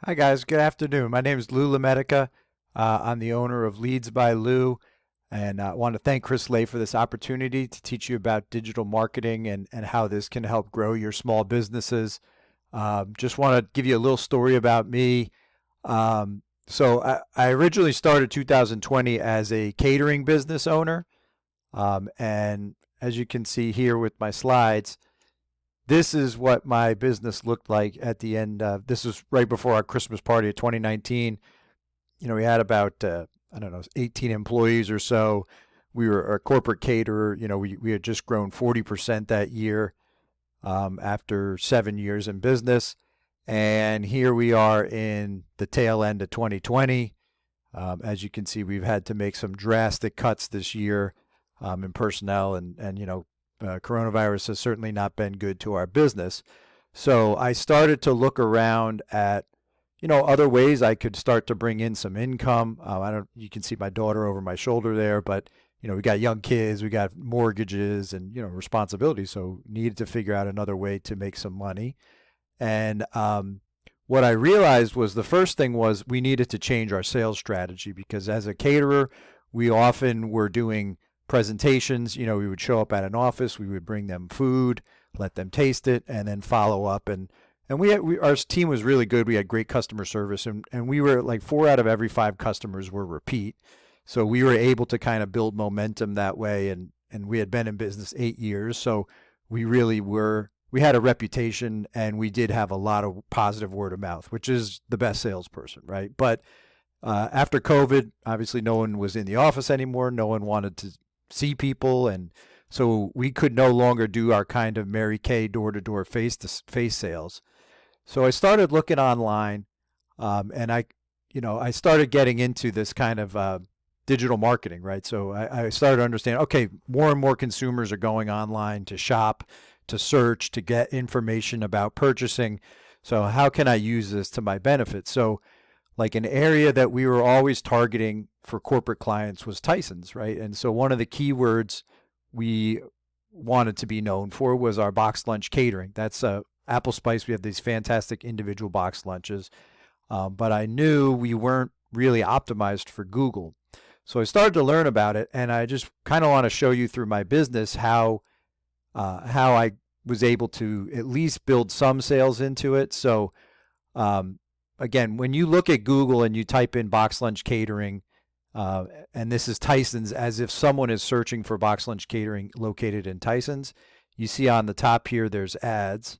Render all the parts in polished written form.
Hi guys, good afternoon. My name is Lou Lamedica. I'm the owner of Leads by Lou, and I want to thank Chris Lay for this opportunity to teach you about digital marketing and how this can help grow your small businesses. Just want to give you a little story about me. So I originally started 2020 as a catering business owner, and as you can see here with my slides, this is what my business looked like at the end. This was right before our Christmas party of 2019. We had about, I don't know, 18 employees or so. We were a corporate caterer. We had just grown 40% that year after 7 years in business. And here we are in the tail end of 2020. As you can see, we've had to make some drastic cuts this year in personnel, and coronavirus has certainly not been good to our business. So I started to look around at, other ways I could start to bring in some income. You can see my daughter over my shoulder there, but we got young kids, we got mortgages and, responsibilities. So needed to figure out another way to make some money. And what I realized was the first thing was we needed to change our sales strategy, because as a caterer, we often were doing presentations. We would show up at an office, we would bring them food, let them taste it, and then follow up. And our team was really good. We had great customer service, and we were like 4 out of every 5 customers were repeat. So we were able to kind of build momentum that way. And we had been in business 8 years. So we had a reputation, and we did have a lot of positive word of mouth, which is the best salesperson, right? But after COVID, obviously no one was in the office anymore. No one wanted to see people, and so we could no longer do our kind of Mary Kay door-to-door face-to-face sales. So I started looking online, and I started getting into this kind of digital marketing, right? So I started to understand, okay, more and more consumers are going online to shop, to search, to get information about purchasing. So how can I use this to my benefit? So like an area that we were always targeting for corporate clients was Tyson's, right? And so one of the keywords we wanted to be known for was our box lunch catering. That's Apple Spice. We have these fantastic individual box lunches, but I knew we weren't really optimized for Google. So I started to learn about it, and I just kind of want to show you through my business how I was able to at least build some sales into it. So again, when you look at Google and you type in box lunch catering, and this is Tyson's, as if someone is searching for box lunch catering located in Tyson's, you see on the top here there's ads,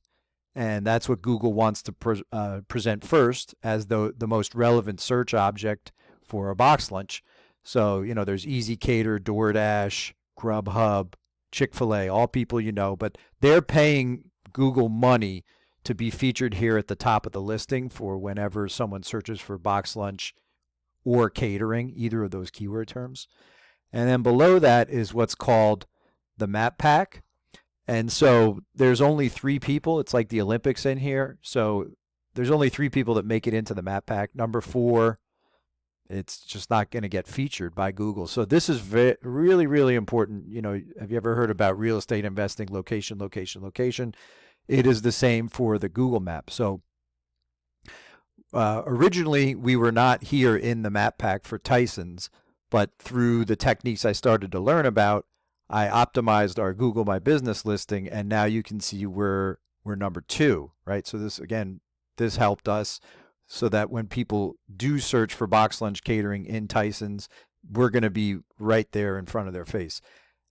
and that's what Google wants to present first as the most relevant search object for a box lunch. So, there's Easy Cater, DoorDash, Grubhub, Chick-fil-A, all people but they're paying Google money to be featured here at the top of the listing for whenever someone searches for box lunch or catering, either of those keyword terms. And then below that is what's called the map pack. And so there's only 3 people. It's like the Olympics in here. So there's only 3 people that make it into the map pack. Number 4, it's just not going to get featured by Google. So this is really, really important. Have you ever heard about real estate investing, location, location, location? It is the same for the Google map. So originally we were not here in the map pack for Tyson's, but through the techniques I started to learn about, I optimized our Google My Business listing, and now you can see we're number 2, right? So this helped us so that when people do search for box lunch catering in Tyson's, we're going to be right there in front of their face.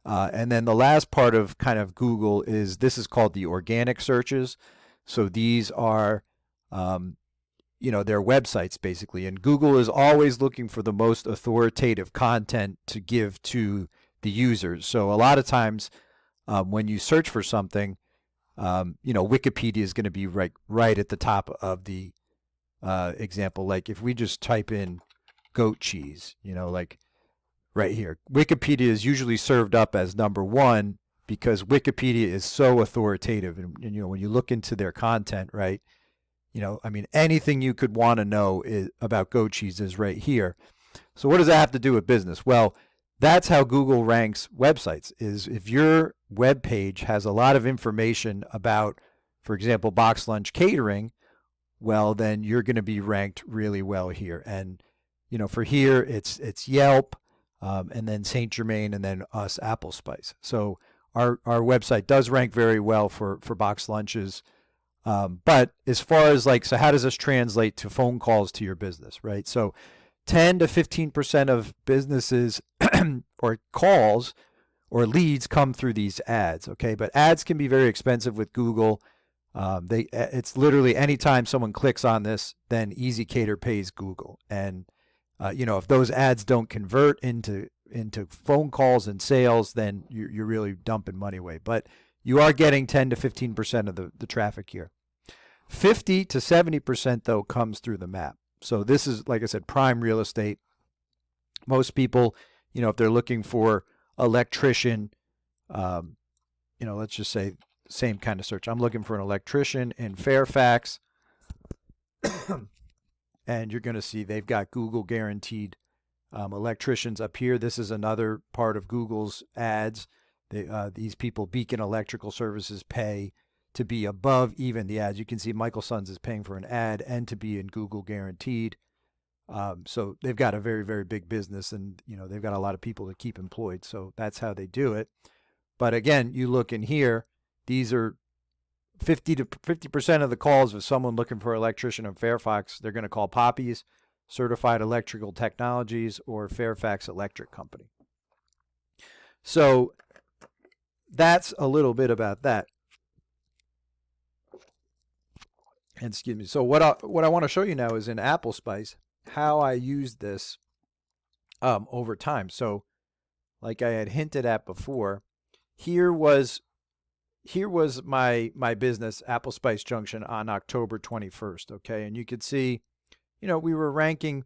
And then the last part of kind of Google this is called the organic searches. So these are, their websites basically. And Google is always looking for the most authoritative content to give to the users. So a lot of times when you search for something, Wikipedia is going to be right at the top of the example. Like if we just type in goat cheese, like right here, Wikipedia is usually served up as number 1 because Wikipedia is so authoritative. And when you look into their content, right, anything you could want to know about goat cheese is right here. So what does that have to do with business? Well, that's how Google ranks websites, is if your web page has a lot of information about, for example, box lunch catering, well, then you're going to be ranked really well here. And for here, it's Yelp, and then Saint Germain, and then us, Apple Spice. So our website does rank very well for box lunches. But as far as so how does this translate to phone calls to your business, right? So 10 to 15% of businesses or calls or leads come through these ads, okay? But ads can be very expensive with Google. It's literally anytime someone clicks on this, then EasyCater pays Google. And if those ads don't convert into phone calls and sales, then you're really dumping money away. But you are getting 10 to 15% of the traffic here. 50 to 70% though comes through the map. So this is, like I said, prime real estate. Most people, if they're looking for electrician, let's just say same kind of search. I'm looking for an electrician in Fairfax. And you're going to see they've got Google guaranteed electricians up here. This is another part of Google's ads. These people, Beacon Electrical Services, pay to be above even the ads. You can see Michael Sons is paying for an ad and to be in Google guaranteed. So they've got a very, very big business, and they've got a lot of people to keep employed. So that's how they do it. But again, you look in here, these are 50% of the calls of someone looking for an electrician in Fairfax. They're going to call Poppy's, Certified Electrical Technologies, or Fairfax Electric Company. So that's a little bit about that. And excuse me. So what I want to show you now is in Apple Spice how I use this over time. So like I had hinted at before, here was my business, Apple Spice Junction, on October 21st. Okay, and you could see, we were ranking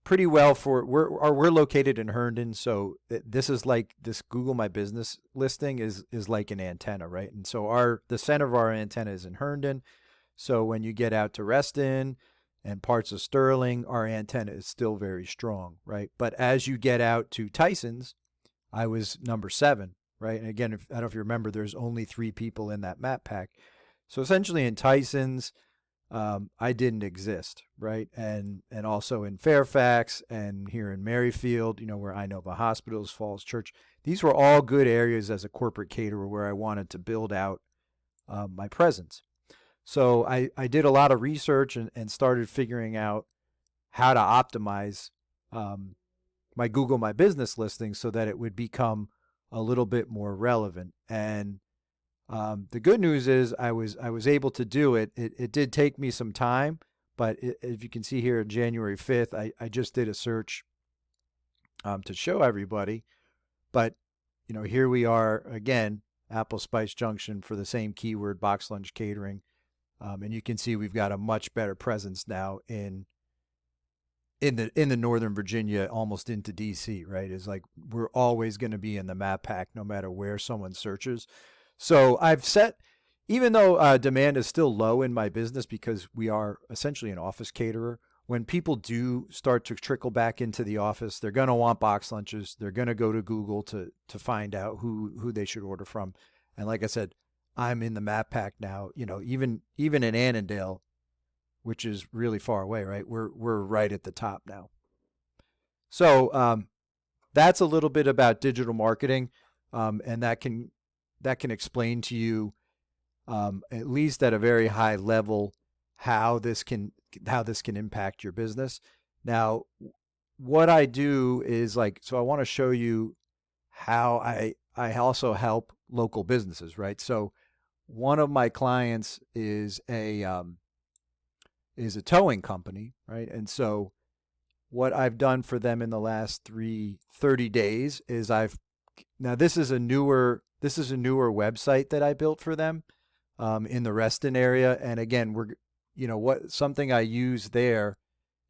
pretty well for we're located in Herndon, so this is like this Google My Business listing is like an antenna, right? And so the center of our antenna is in Herndon. So when you get out to Reston and parts of Sterling, our antenna is still very strong, right? But as you get out to Tyson's, I was number 7, right? And again, I don't know if you remember, there's only 3 people in that map pack. So essentially in Tyson's, I didn't exist, right? And also in Fairfax and here in Merrifield, where Inova Hospitals, Falls Church, these were all good areas as a corporate caterer where I wanted to build out my presence. So I did a lot of research and started figuring out how to optimize my Google My Business listing so that it would become a little bit more relevant. And the good news is I was able to do it. It did take me some time, but if you can see here, January 5th, I just did a search to show everybody. But here we are again, Apple Spice Junction for the same keyword, box lunch catering. And you can see we've got a much better presence now in the Northern Virginia, almost into DC, right? It's like we're always going to be in the map pack no matter where someone searches. So I've set, even though demand is still low in my business because we are essentially an office caterer, when people do start to trickle back into the office, they're going to want box lunches. They're going to go to Google to find out who they should order from. And like I said, I'm in the map pack now, even in Annandale, which is really far away, right? We're right at the top now. So that's a little bit about digital marketing, and that can explain to you, at least at a very high level, how this can impact your business. Now, what I do is so I want to show you how I also help local businesses, right? So one of my clients is a towing company, right? And so what I've done for them in the last 30 days is this is a newer website that I built for them in the Reston area. And again, something I use there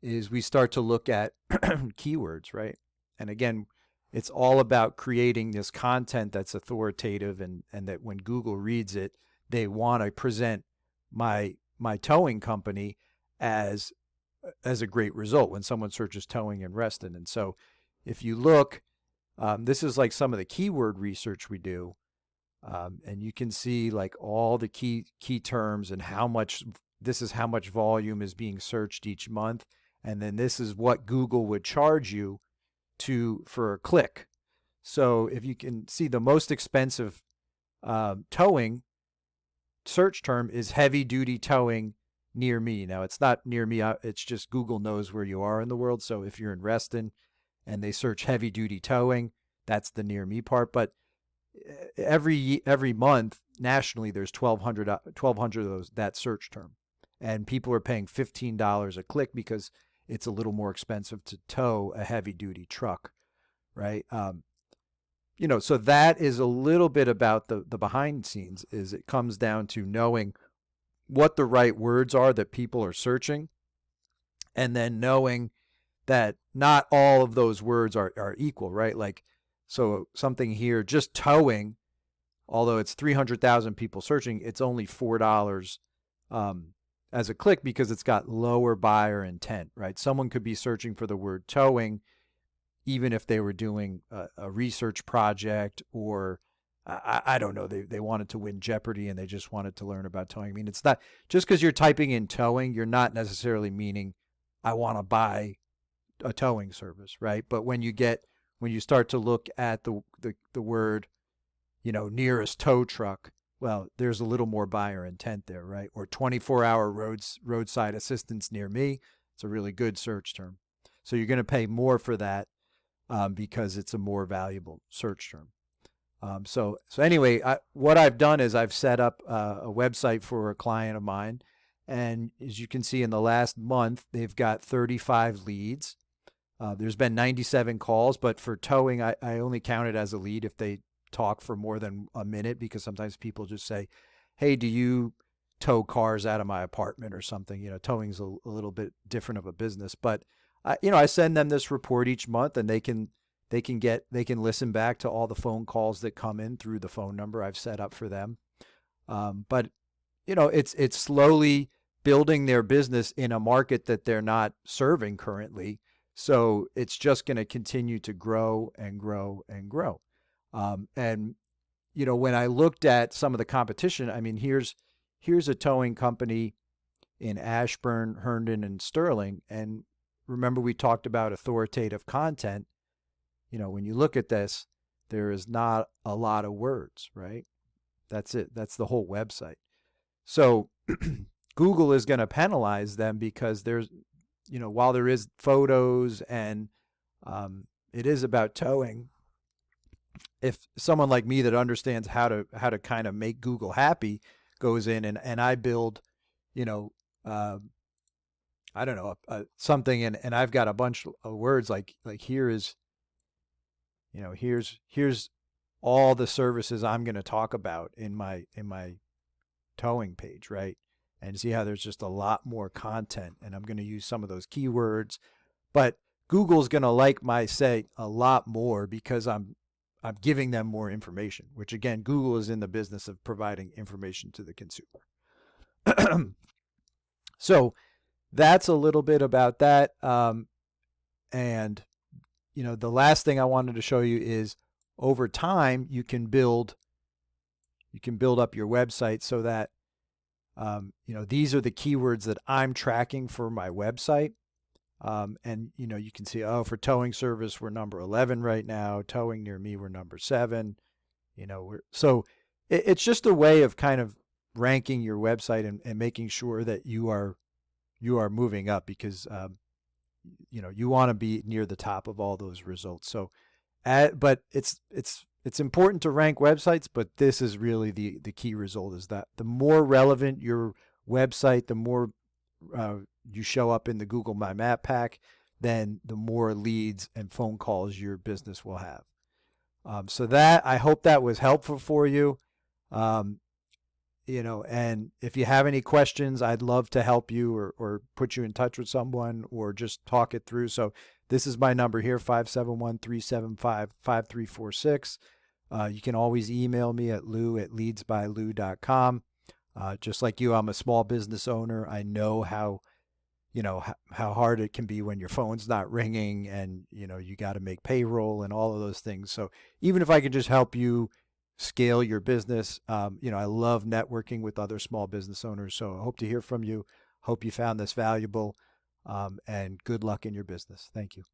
is we start to look at keywords, right? And again, it's all about creating this content that's authoritative and that when Google reads it, they want to present my towing company as a great result when someone searches towing in Reston. And so if you look, this is like some of the keyword research we do. And you can see all the key terms and how much this is how much volume is being searched each month, and then this is what Google would charge you for a click. So if you can see, the most expensive towing search term is heavy duty towing near me. Now, it's not near me, it's just Google knows where you are in the world. So if you're in Reston and they search heavy duty towing, that's the near me part. But every month nationally, there's 1,200 of those, that search term, and people are paying $15 a click because it's a little more expensive to tow a heavy duty truck, right? So that is a little bit about the behind scenes. Is it comes down to knowing what the right words are that people are searching, and then knowing that not all of those words are equal, right? Like, so something here, just towing, although it's 300,000 people searching, it's only $4 as a click because it's got lower buyer intent, right? Someone could be searching for the word towing even if they were doing a research project, or I don't know, they wanted to win Jeopardy and they just wanted to learn about towing. I mean, it's not just because you're typing in towing, you're not necessarily meaning I want to buy a towing service, right? But when you start to look at the word, nearest tow truck, well, there's a little more buyer intent there, right? Or 24-hour roadside assistance near me. It's a really good search term. So you're going to pay more for that because it's a more valuable search term. So anyway, what I've done is I've set up a website for a client of mine. And as you can see, in the last month, they've got 35 leads. There's been 97 calls, but for towing, I only count it as a lead if they talk for more than a minute, because sometimes people just say, hey, do you tow cars out of my apartment or something? Towing's a little bit different of a business, but I send them this report each month, and they can listen back to all the phone calls that come in through the phone number I've set up for them. But it's slowly building their business in a market that they're not serving currently. So it's just going to continue to grow and grow and grow. And when I looked at some of the competition, I mean, here's a towing company in Ashburn, Herndon, and Sterling. And remember, we talked about authoritative content. When you look at this, there is not a lot of words, right? That's it. That's the whole website. So Google is going to penalize them because there's, while there is photos and it is about towing, if someone like me that understands how to kind of make Google happy goes in and I build, I don't know, something, and I've got a bunch of words like here is, here's all the services I'm going to talk about in my towing page, right? And see how there's just a lot more content, and I'm going to use some of those keywords, but Google's going to like my site a lot more because I'm giving them more information, which again, Google is in the business of providing information to the consumer. So that's a little bit about that. And the last thing I wanted to show you is over time, you can build up your website so that, these are the keywords that I'm tracking for my website. And you can see, for towing service, we're number 11 right now. Towing near me, we're number 7. So it's just a way of kind of ranking your website and making sure that you are moving up, because you want to be near the top of all those results. So, but it's important to rank websites, but this is really the key result, is that the more relevant your website, the more you show up in the Google My Map pack, then the more leads and phone calls your business will have. So that, I hope that was helpful for you. And if you have any questions, I'd love to help you or put you in touch with someone or just talk it through. So this is my number here, 571-375-5346. You can always email me at lou@leadsbylou.com. Just like you, I'm a small business owner. I know how hard it can be when your phone's not ringing and, you got to make payroll and all of those things. So even if I could just help you scale your business. I love networking with other small business owners. So I hope to hear from you. Hope you found this valuable, and good luck in your business. Thank you.